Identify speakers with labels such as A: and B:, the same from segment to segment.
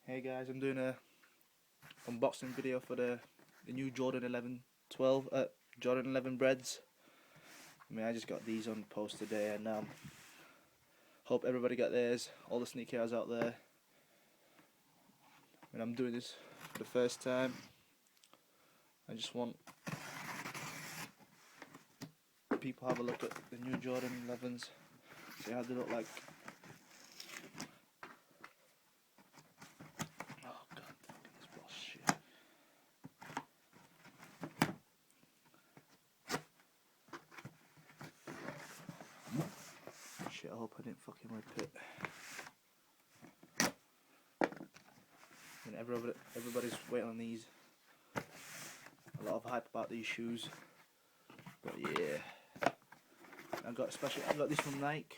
A: Hey guys, I'm doing a unboxing video for the new Jordan 11 Jordan 11 Breds. I just got these on post today, and hope everybody got theirs. All the sneakerheads out there. I'm doing this for the first time. I just want people to have a look at the new Jordan 11s, see how they look like. Oh god, this bullshit. Shit, I hope I didn't fucking whip it. Everybody's waiting on these. A lot of hype about these shoes. But yeah. I got this from Nike.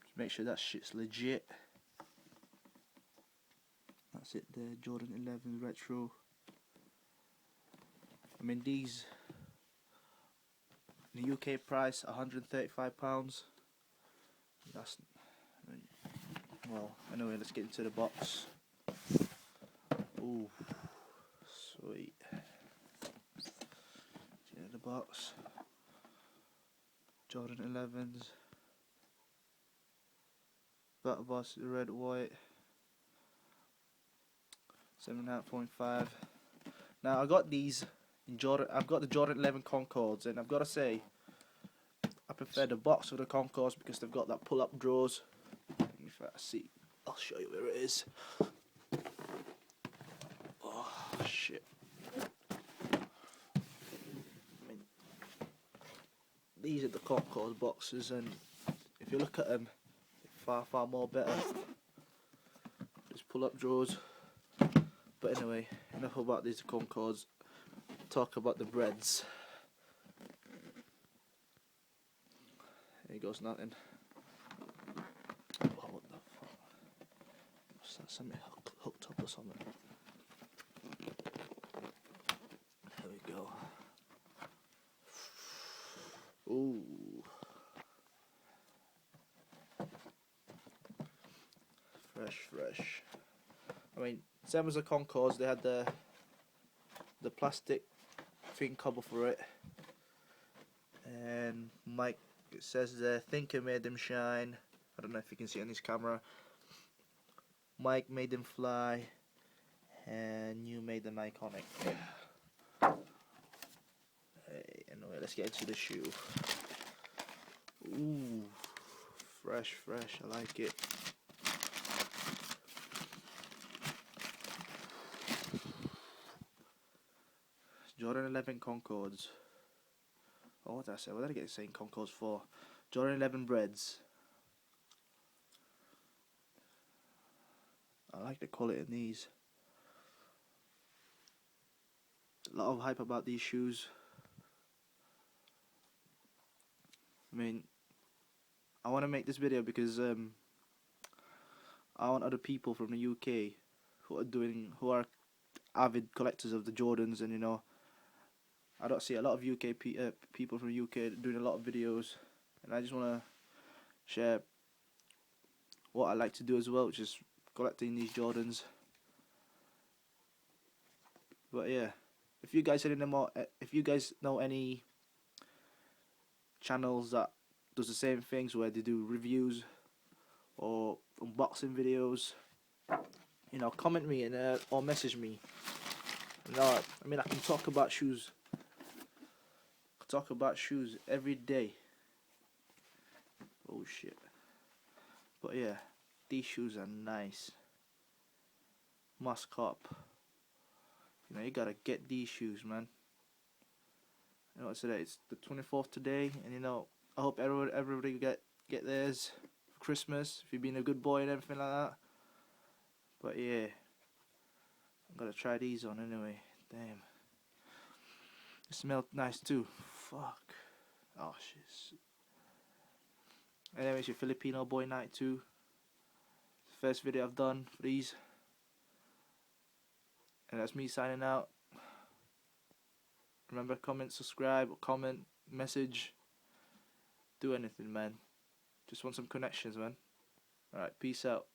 A: Just make sure that shit's legit. That's it there, Jordan 11 Retro. These in the UK price £135. Well, anyway, let's get into the box. Ooh, sweet. Get in the box. Jordan 11s. Battle Boss, red, white. 7.5. Now I got these in Jordan. I've got the Jordan 11 Concords, and I've got to say, I prefer the box of the Concords because they've got that pull-up drawers. If I see, I'll show you where it is. Oh shit! These are the Concords boxes, and if you look at them, they're far more better. Just pull-up drawers. But anyway, enough about these Concords. Talk about the Breds. There goes nothing. Oh, what the fuck? What's that? Something hooked up or something? There we go. Ooh. Fresh. Same as the Concords, they had the plastic thing cover for it, and Mike, it says there, Thinker made them shine. I don't know if you can see it on this camera. Mike made them fly, and you made them iconic. Hey, anyway, let's get into the shoe. Ooh, fresh, I like it. Jordan 11 Concords. Oh, what did I say? What did I get saying Concords for? Jordan 11 Breds. I like the quality in these. A lot of hype about these shoes. I want to make this video because I want other people from the UK who are avid collectors of the Jordans, and I don't see a lot of people from UK doing a lot of videos, and I just want to share what I like to do as well, which is collecting these Jordans. But yeah, if you guys know any channels that does the same things where they do reviews or unboxing videos, comment me and or message me. I can talk about shoes. Every day. Oh shit. But yeah, these shoes are nice. Must cop. You gotta get these shoes, man. What's today? It's the 24th today, and I hope everybody get theirs for Christmas if you've been a good boy and everything like that. But yeah, I'm gonna try these on anyway. Damn. They smell nice too. Fuck. Oh shit. Anyway, it's your Filipino boy night too. First video I've done for these. And that's me signing out. Remember, comment, subscribe, comment, message. Do anything, man. Just want some connections, man. Alright, peace out.